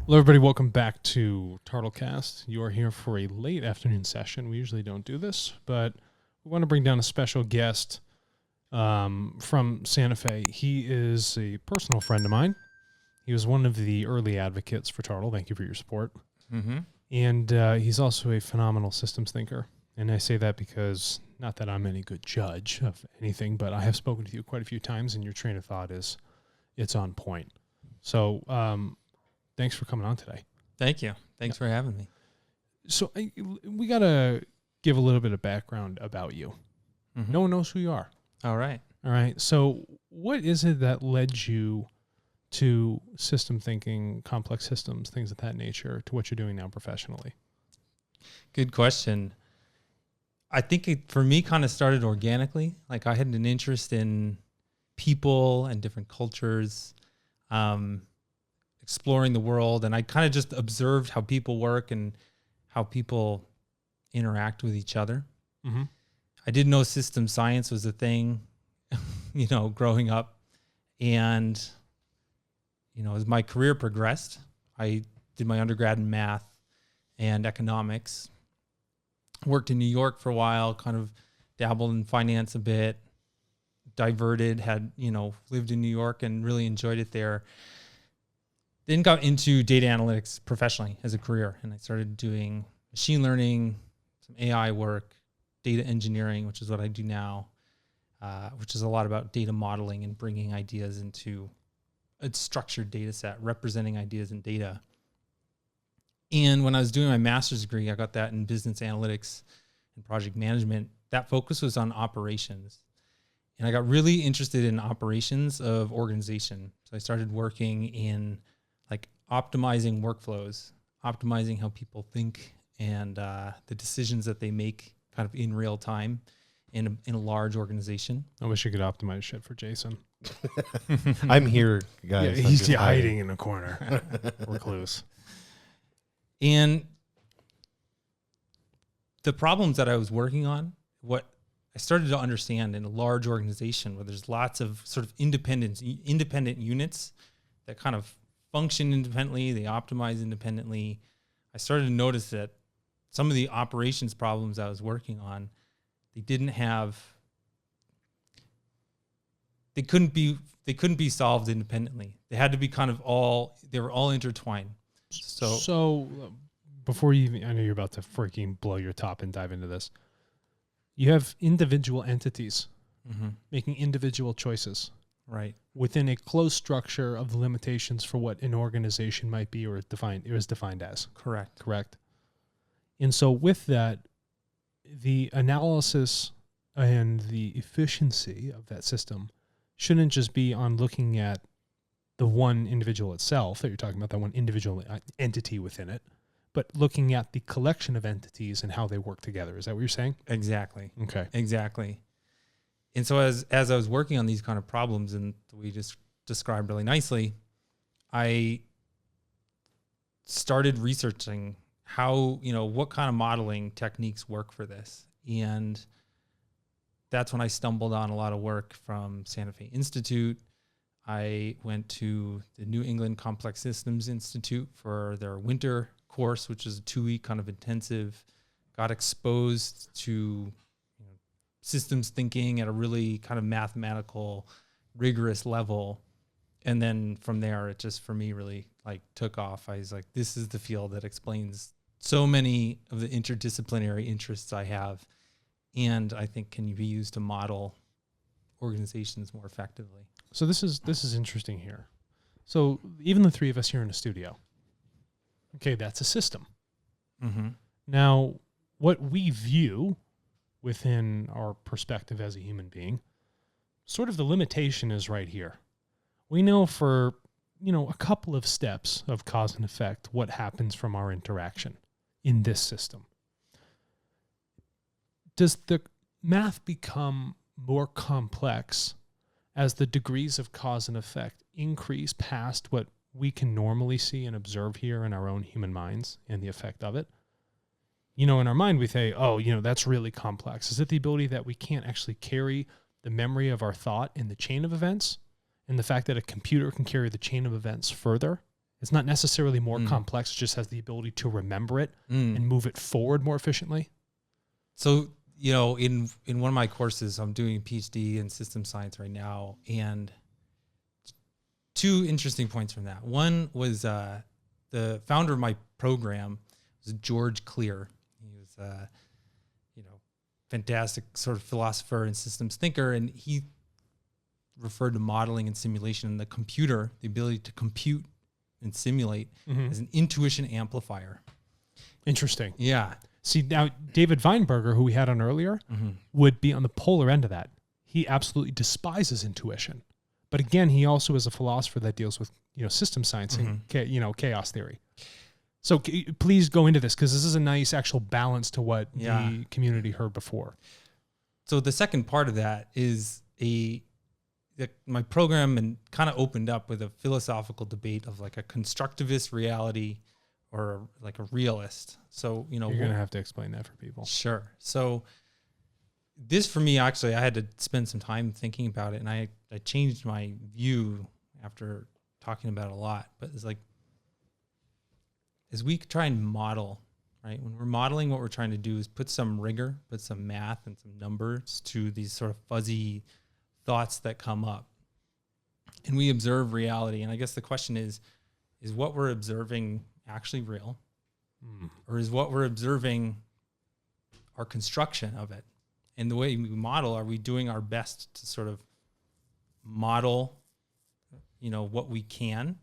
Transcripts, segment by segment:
Hello, everybody. Welcome back to TARTLEcast. You are here for a late afternoon session. We usually don't do this, but we want to bring down a special guest from Santa Fe. He is a personal friend of mine. He was one of the early advocates for TARTLE. Thank you for your support. Mm-hmm. And he's also a phenomenal systems thinker. And I say that because, not that I'm any good judge of anything, but I have spoken to you quite a few times, and your train of thought it's on point. So, thanks for coming on today. Thank you. Thanks for having me. So we got to give a little bit of background about you. Mm-hmm. No one knows who you are. All right. All right. So what is it that led you to system thinking, complex systems, things of that nature, to what you're doing now professionally? Good question. I think it, for me, kind of started organically. Like I had an interest in people and different cultures, exploring the world, and I kind of just observed how people work and how people interact with each other. Mm-hmm. I didn't know system science was a thing, growing up. And, as my career progressed, I did my undergrad in math and economics, worked in New York for a while, kind of dabbled in finance a bit, diverted, had, lived in New York and really enjoyed it there. Then got into data analytics professionally as a career, and I started doing machine learning, some AI work, data engineering, which is what I do now, which is a lot about data modeling and bringing ideas into a structured data set, representing ideas in data. And when I was doing my master's degree, I got that in business analytics and project management. That focus was on operations. And I got really interested in operations of organization. So I started working in optimizing workflows, optimizing how people think and the decisions that they make kind of in real time in a large organization. I wish you could optimize shit for Jason. I'm here, guys. Yeah, he's hiding in a corner. Recluse. And the problems that I was working on, what I started to understand in a large organization where there's lots of sort of independent units that kind of function independently, they optimize independently. I started to notice that some of the operations problems I was working on, they couldn't be solved independently. They had to be they were all intertwined. So before I know you're about to freaking blow your top and dive into this. You have individual entities making individual choices. Right. Within a closed structure of the limitations for what an organization might be or is defined as. Correct. And so with that, the analysis and the efficiency of that system shouldn't just be on looking at the one individual itself that you're talking about, that one individual entity within it, but looking at the collection of entities and how they work together. Is that what you're saying? Exactly. Okay. Exactly. And so as I was working on these kind of problems, and we just described really nicely, I started researching how, what kind of modeling techniques work for this. And that's when I stumbled on a lot of work from Santa Fe Institute. I went to the New England Complex Systems Institute for their winter course, which is a 2-week kind of intensive, got exposed to systems thinking at a really kind of mathematical, rigorous level. And then from there, it just, for me, really took off. I was like, this is the field that explains so many of the interdisciplinary interests I have. And I think can be used to model organizations more effectively. So this is interesting here. So even the three of us here in the studio, okay, that's a system. Mm-hmm. Now, what we view within our perspective as a human being, sort of the limitation is right here. We know for, a couple of steps of cause and effect what happens from our interaction in this system. Does the math become more complex as the degrees of cause and effect increase past what we can normally see and observe here in our own human minds and the effect of it? In our mind, we say, that's really complex. Is it the ability that we can't actually carry the memory of our thought in the chain of events? And the fact that a computer can carry the chain of events further? It's not necessarily more complex, it just has the ability to remember it and move it forward more efficiently. So, in one of my courses, I'm doing a PhD in system science right now, and two interesting points from that. One was the founder of my program was George Clear. He was fantastic sort of philosopher and systems thinker, and he referred to modeling and simulation and the computer, the ability to compute and simulate, as an intuition amplifier. Interesting. Yeah. See, now David Weinberger, who we had on earlier, would be on the polar end of that. He absolutely despises intuition. But again, he also is a philosopher that deals with, system science and, chaos theory. So please go into this, because this is a nice actual balance to what the community heard before. So the second part of that is my program and kind of opened up with a philosophical debate of like a constructivist reality or like a realist. So, you're going to have to explain that for people. Sure. So this for me, actually, I had to spend some time thinking about it, and I changed my view after talking about it a lot. But it's like, as we try and model, right? When we're modeling, what we're trying to do is put some rigor, put some math and some numbers to these sort of fuzzy thoughts that come up. And we observe reality. And I guess the question is what we're observing actually real? Or is what we're observing our construction of it? And the way we model, are we doing our best to sort of model, what we can?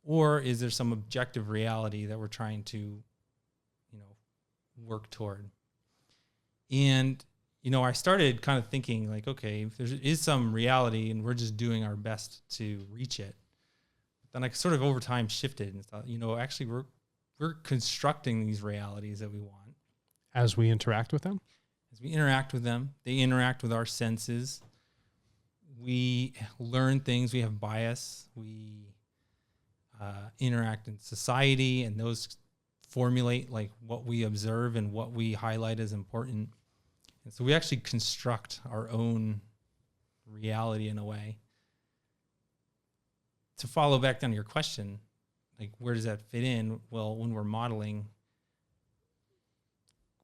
Or is there some objective reality that we're trying to, work toward? And, I started kind of thinking like, okay, if there is some reality and we're just doing our best to reach it, then I sort of over time shifted and thought, actually we're constructing these realities that we want. As we interact with them? As we interact with them, they interact with our senses. We learn things, we have bias, we interact in society, and those formulate like what we observe and what we highlight as important. And so we actually construct our own reality in a way. To follow back down to your question, like where does that fit in? Well, when we're modeling,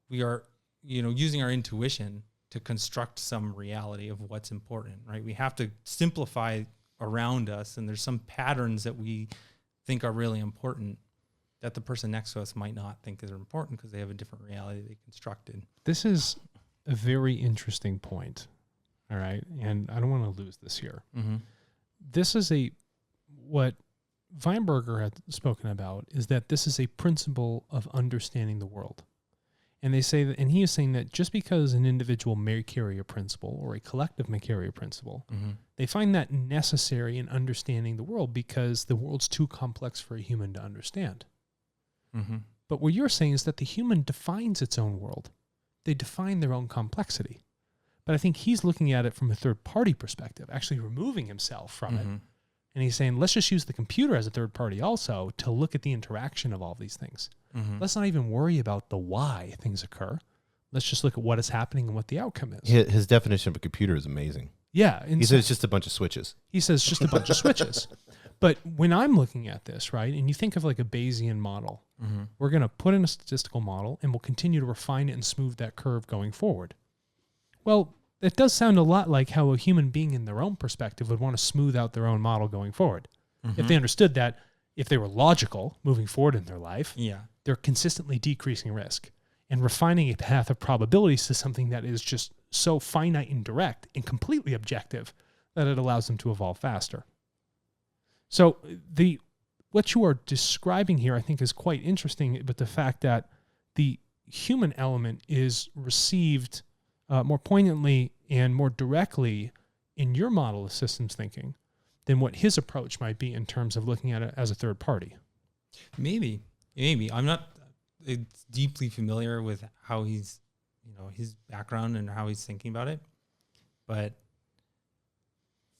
we are, using our intuition to construct some reality of what's important, right? We have to simplify around us, and there's some patterns that we think are really important that the person next to us might not think is important because they have a different reality they constructed. This is a very interesting point, all right? And I don't want to lose this here. This is what Weinberger had spoken about, is that this is a principle of understanding the world. And they say that, and he is saying that just because an individual may carry a principle or a collective may carry a principle, they find that necessary in understanding the world because the world's too complex for a human to understand. But what you're saying is that the human defines its own world. They define their own complexity. But I think he's looking at it from a third party perspective, actually removing himself from it. And he's saying, let's just use the computer as a third party also to look at the interaction of all these things. Let's not even worry about the why things occur. Let's just look at what is happening and what the outcome is. His definition of a computer is amazing. Yeah. He says it's just a bunch of switches. He says just a bunch of switches. But when I'm looking at this, right, and you think of like a Bayesian model, we're going to put in a statistical model and we'll continue to refine it and smooth that curve going forward. Well, it does sound a lot like how a human being in their own perspective would want to smooth out their own model going forward. If they understood that, if they were logical moving forward in their life, they're consistently decreasing risk and refining a path of probabilities to something that is just so finite and direct and completely objective that it allows them to evolve faster. So what you are describing here, I think, is quite interesting, but the fact that the human element is received more poignantly and more directly in your model of systems thinking than what his approach might be in terms of looking at it as a third party. Maybe. I'm not deeply familiar with how he's, his background and how he's thinking about it. But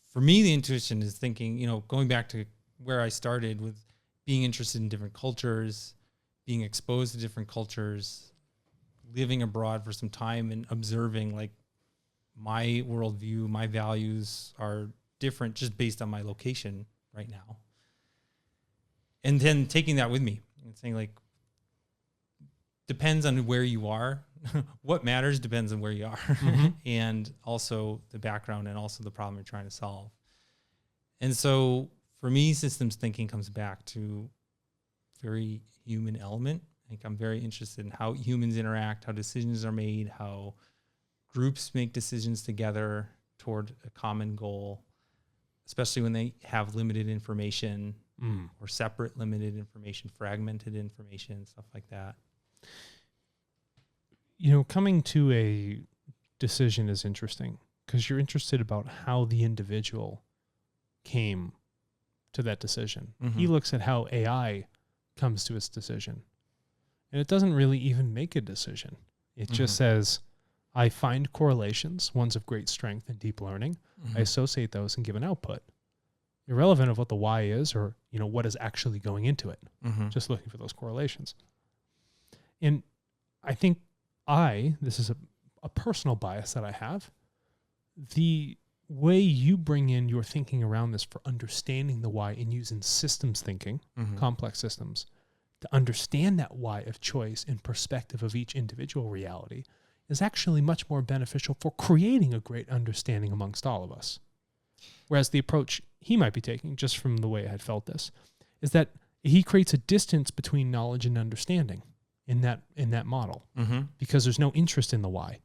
for me, the intuition is thinking, going back to where I started with being interested in different cultures, being exposed to different cultures, living abroad for some time and observing like my worldview, my values are different just based on my location right now. And then taking that with me and saying like, depends on where you are. What matters depends on where you are. And also the background and also the problem you're trying to solve. And so for me, systems thinking comes back to very human element. I think I'm very interested in how humans interact, how decisions are made, how groups make decisions together toward a common goal, especially when they have limited information or separate limited information, fragmented information, stuff like that. Coming to a decision is interesting because you're interested about how the individual came to that decision. He looks at how AI comes to its decision. And it doesn't really even make a decision. It just says, I find correlations, ones of great strength in deep learning. I associate those and give an output. Irrelevant of what the why is or, what is actually going into it. Just looking for those correlations. And I think this is a personal bias that I have. The way you bring in your thinking around this for understanding the why and using systems thinking, complex systems, to understand that why of choice in perspective of each individual reality is actually much more beneficial for creating a great understanding amongst all of us. Whereas the approach he might be taking, just from the way I had felt this, is that he creates a distance between knowledge and understanding in that model because there's no interest in the why.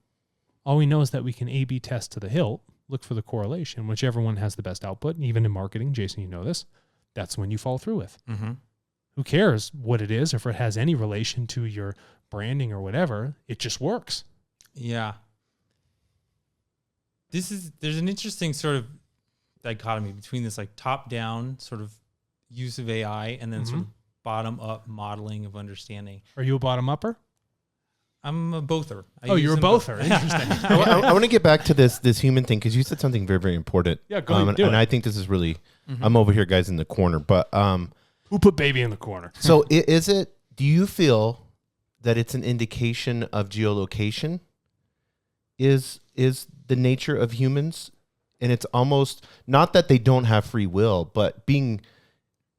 All we know is that we can A/B test to the hilt, look for the correlation, whichever one has the best output. And even in marketing, Jason, you know this, that's when you follow through with. Who cares what it is, or if it has any relation to your branding or whatever, it just works. Yeah. There's an interesting sort of dichotomy between this like top-down sort of use of AI and then sort of bottom-up modeling of understanding. Are you a bottom-upper? I'm a bother. You're a bother. Interesting. I want to get back to this human thing because you said something very, very important. Yeah, go ahead. And I think this is really, I'm over here, guys, in the corner. But who put baby in the corner? So do you feel that it's an indication of geolocation? Is the nature of humans, and it's almost not that they don't have free will, but being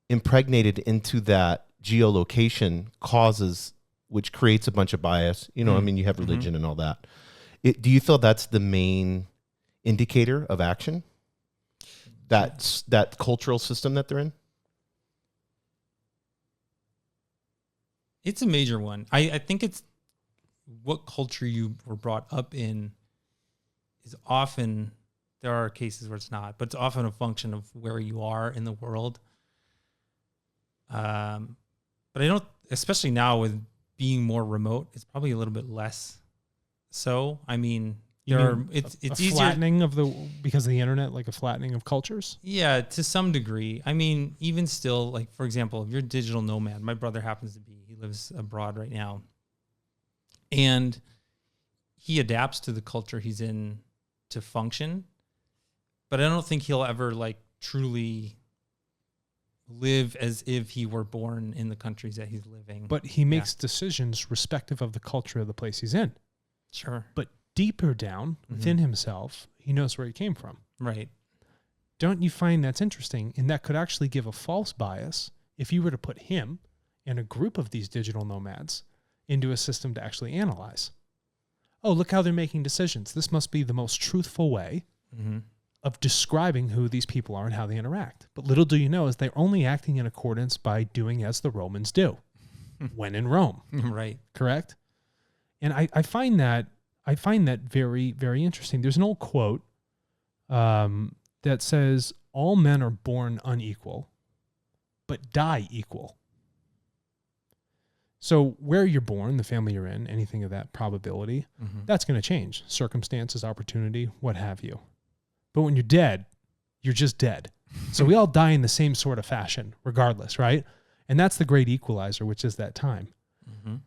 impregnated into that geolocation which creates a bunch of bias. You have religion and all that. Do you feel that's the main indicator of action? That cultural system that they're in? It's a major one. I think it's what culture you were brought up in is often, there are cases where it's not, but it's often a function of where you are in the world. But I don't, especially now with being more remote, it's probably a little bit less so. I mean, it's easier. Flattening because of the internet, like a flattening of cultures? Yeah, to some degree. I mean, even still, like, for example, if you're a digital nomad, my brother happens to be, he lives abroad right now. And he adapts to the culture he's in to function. But I don't think he'll ever like truly live as if he were born in the countries that he's living. But he makes decisions respective of the culture of the place he's in. Sure. But deeper down within himself, he knows where he came from. Right. Don't you find that's interesting? And that could actually give a false bias if you were to put him and a group of these digital nomads into a system to actually analyze. Oh, look how they're making decisions. This must be the most truthful way of describing who these people are and how they interact. But little do you know is they're only acting in accordance by doing as the Romans do when in Rome. Right. Correct? And I find that very, very interesting. There's an old quote that says, all men are born unequal, but die equal. So where you're born, the family you're in, anything of that probability, that's going to change. Circumstances, opportunity, what have you. But when you're dead, you're just dead. So we all die in the same sort of fashion, regardless, right? And that's the great equalizer, which is that time.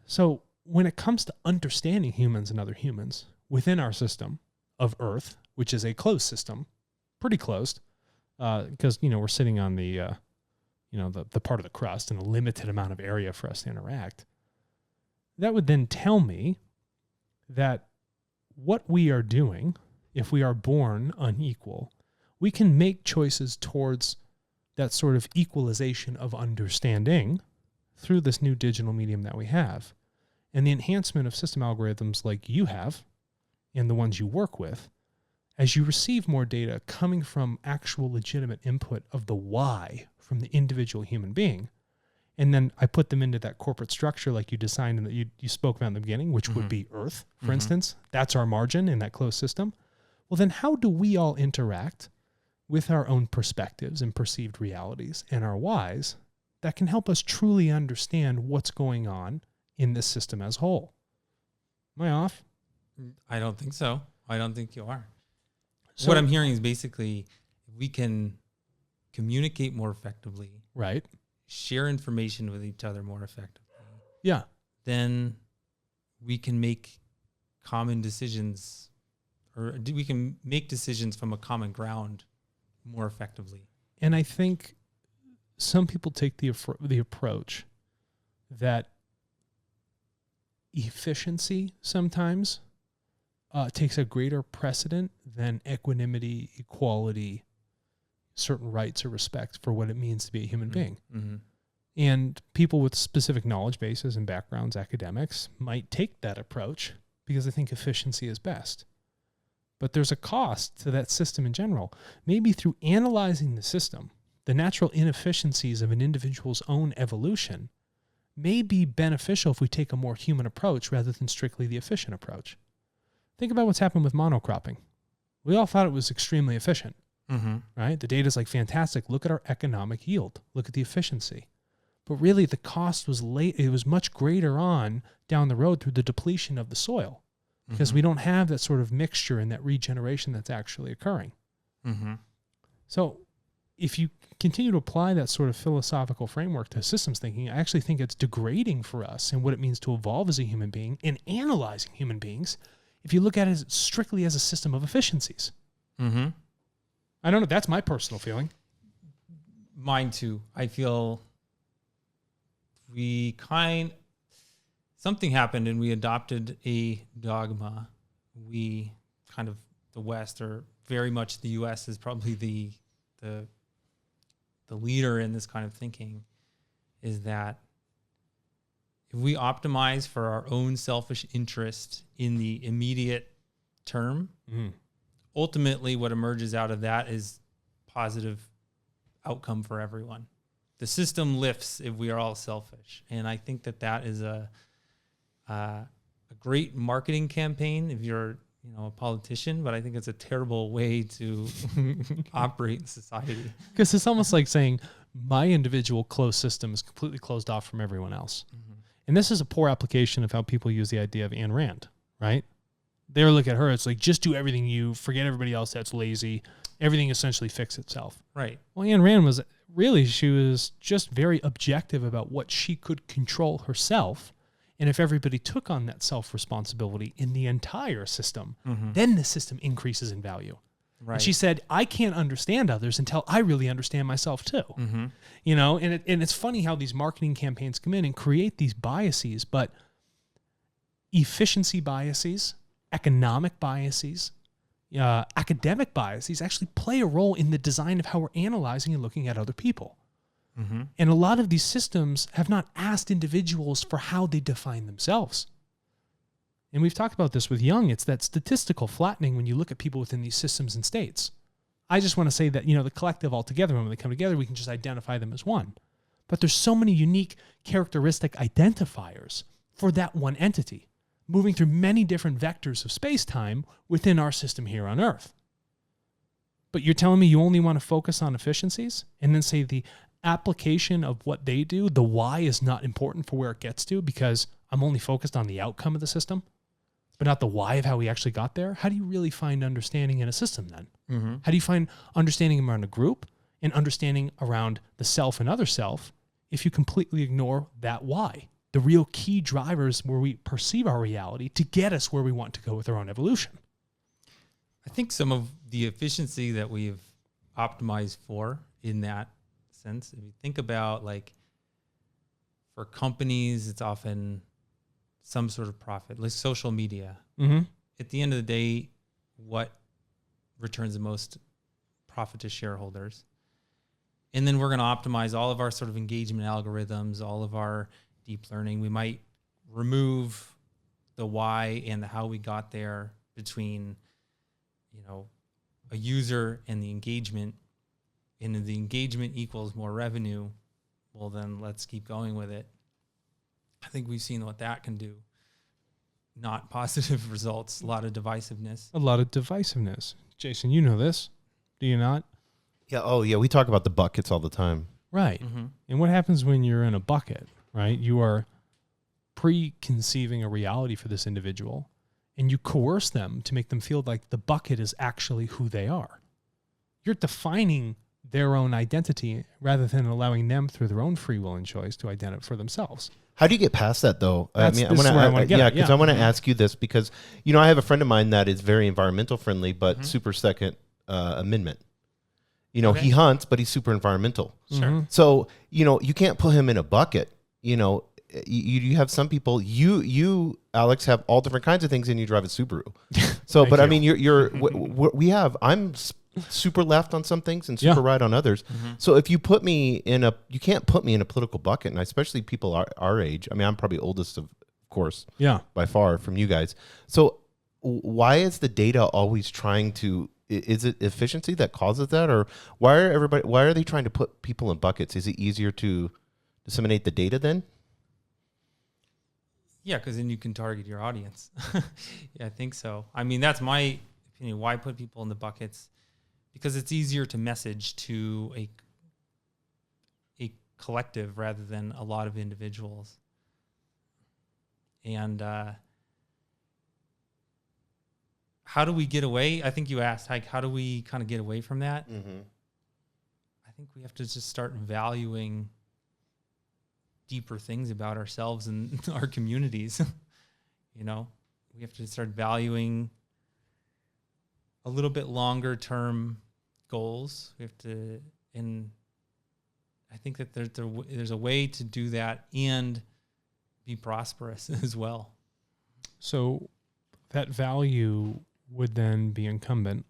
So when it comes to understanding humans and other humans within our system of Earth, which is a closed system, pretty closed, because, we're sitting on the part of the crust and a limited amount of area for us to interact, that would then tell me that what we are doing, if we are born unequal, we can make choices towards that sort of equalization of understanding through this new digital medium that we have, and the enhancement of system algorithms like you have and the ones you work with, as you receive more data coming from actual legitimate input of the why from the individual human being, and then I put them into that corporate structure like you designed and that you spoke about in the beginning, which would be Earth, for instance. That's our margin in that closed system. Well, then how do we all interact with our own perspectives and perceived realities and our whys that can help us truly understand what's going on in this system as a whole? Am I off? I don't think so. I don't think you are. So, what I'm hearing is basically we can communicate more effectively, right? share information with each other more effectively, Yeah. then we can make common decisions, or we can make decisions from a common ground more effectively. And I think some people take the approach that efficiency sometimes takes a greater precedent than equanimity, equality, certain rights or respect for what it means to be a human being. Mm-hmm. And people with specific knowledge bases and backgrounds, academics, might take that approach because they think efficiency is best. But there's a cost to that system in general. Maybe through analyzing the system, the natural inefficiencies of an individual's own evolution may be beneficial if we take a more human approach rather than strictly the efficient approach. Think about what's happened with monocropping. We all thought it was extremely efficient, right? The data's like fantastic. Look at our economic yield. Look at the efficiency. But really the cost was it was much greater on down the road through the depletion of the soil because we don't have that sort of mixture and that regeneration that's actually occurring. So if you continue to apply that sort of philosophical framework to systems thinking, I actually think it's degrading for us and what it means to evolve as a human being and analyzing human beings if you look at it strictly as a system of efficiencies. I don't know. That's my personal feeling. Mine too. I feel something happened and we adopted a dogma. We kind of, the West, or very much the US, is probably the leader in this kind of thinking, is that if we optimize for our own selfish interest in the immediate term, ultimately what emerges out of that is positive outcome for everyone. The system lifts if we are all selfish. And I think that is a great marketing campaign if you're a politician, but I think it's a terrible way to operate in society. Because it's almost like saying my individual closed system is completely closed off from everyone else. And this is a poor application of how people use the idea of Ayn Rand, right? They look at her, it's like, just do everything you, forget everybody else that's lazy. Everything essentially fix itself. Right. Well, Ayn Rand she was just very objective about what she could control herself. And if everybody took on that self-responsibility in the entire system, then the system increases in value. Right. And she said, I can't understand others until I really understand myself too. And it's funny how these marketing campaigns come in and create these biases, but efficiency biases, economic biases, academic biases actually play a role in the design of how we're analyzing and looking at other people. And a lot of these systems have not asked individuals for how they define themselves. And we've talked about this with Jung. It's that statistical flattening when you look at people within these systems and states. I just want to say that, the collective altogether, when they come together, we can just identify them as one. But there's so many unique characteristic identifiers for that one entity, moving through many different vectors of space-time within our system here on Earth. But you're telling me you only want to focus on efficiencies and then say the application of what they do, the why, is not important for where it gets to because I'm only focused on the outcome of the system, but not the why of how we actually got there? How do you really find understanding in a system then? How do you find understanding around a group and understanding around the self and other self if you completely ignore that why? The real key drivers where we perceive our reality to get us where we want to go with our own evolution. I think some of the efficiency that we've optimized for in that sense, if you think about, like, for companies, it's often some sort of profit, like social media. At the end of the day, what returns the most profit to shareholders? And then we're going to optimize all of our sort of engagement algorithms, all of our deep learning. We might remove the why and the how we got there between, a user and the engagement. And if the engagement equals more revenue, well, then let's keep going with it. I think we've seen what that can do. Not positive results, a lot of divisiveness. Jason, you know this, do you not? Yeah. Oh, yeah. We talk about the buckets all the time. Right. Mm-hmm. And what happens when you're in a bucket, right? You are preconceiving a reality for this individual, and you coerce them to make them feel like the bucket is actually who they are. You're defining their own identity rather than allowing them through their own free will and choice to identify for themselves. How do you get past that, though? I want to ask you this because, I have a friend of mine that is very environmental friendly, but super second amendment. He hunts, but he's super environmental. Sure. So, you can't put him in a bucket. You have some people, you, Alex, have all different kinds of things and you drive a Subaru. So, but I mean, I'm super left on some things and super right on others. Mm-hmm. So if you put me you can't put me in a political bucket, and especially people our age. I mean, I'm probably oldest of course, by far from you guys. So why is the data always trying to? Is it efficiency that causes that, or why are they trying to put people in buckets? Is it easier to disseminate the data then? Yeah, because then you can target your audience. Yeah, I think so. I mean, that's my opinion. Why put people in the buckets? Because it's easier to message to a collective rather than a lot of individuals. And how do we get away? I think you asked, how do we kind of get away from that? Mm-hmm. I think we have to just start valuing deeper things about ourselves and our communities. We have to start valuing a little bit longer term goals. We have to, and I think that there's a way to do that and be prosperous as well. So that value would then be incumbent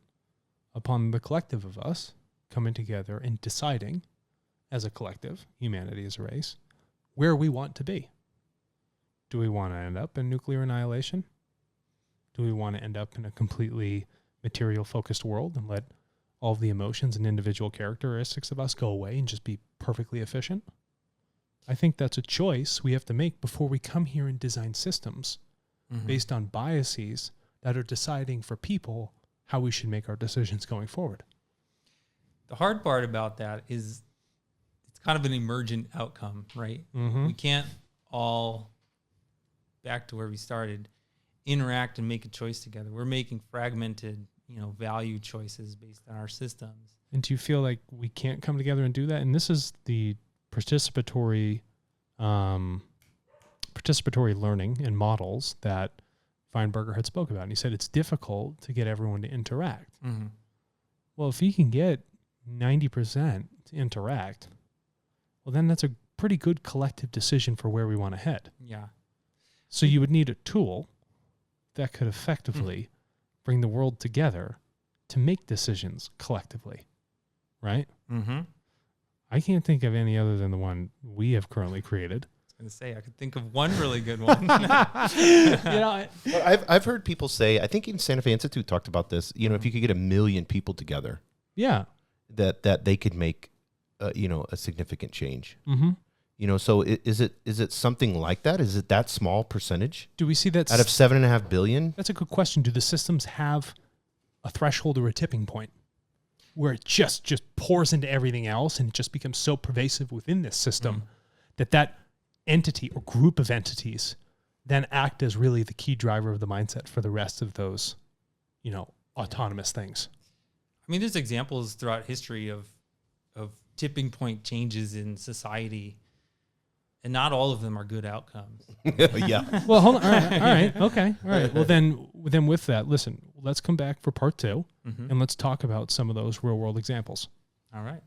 upon the collective of us coming together and deciding as a collective, humanity as a race, where we want to be. Do we want to end up in nuclear annihilation? Do we want to end up in a completely material-focused world and let all the emotions and individual characteristics of us go away and just be perfectly efficient? I think that's a choice we have to make before we come here and design systems based on biases that are deciding for people how we should make our decisions going forward. The hard part about that is it's kind of an emergent outcome, right? Mm-hmm. We can't all, back to where we started, interact and make a choice together. We're making fragmented, value choices based on our systems. And do you feel like we can't come together and do that? And this is the participatory learning and models that Feinberger had spoke about. And he said it's difficult to get everyone to interact. Mm-hmm. Well, if you can get 90% to interact, well, then that's a pretty good collective decision for where we want to head. Yeah. So you would need a tool that could effectively bring the world together to make decisions collectively, right? Mm-hmm. I can't think of any other than the one we have currently created. I was going to say, I could think of one really good one. I've heard people say, I think even Santa Fe Institute talked about this, if you could get 1 million people together, that they could make, a significant change. Mm-hmm. So is it something like that? Is it that small percentage? Do we see that out of 7.5 billion? That's a good question. Do the systems have a threshold or a tipping point where it just pours into everything else and it just becomes so pervasive within this system that entity or group of entities then act as really the key driver of the mindset for the rest of those, autonomous things? I mean, there's examples throughout history of tipping point changes in society. And not all of them are good outcomes. Yeah. Well, hold on. All right. Okay. All right. Well, then with that, listen, let's come back for part 2 and let's talk about some of those real world examples. All right.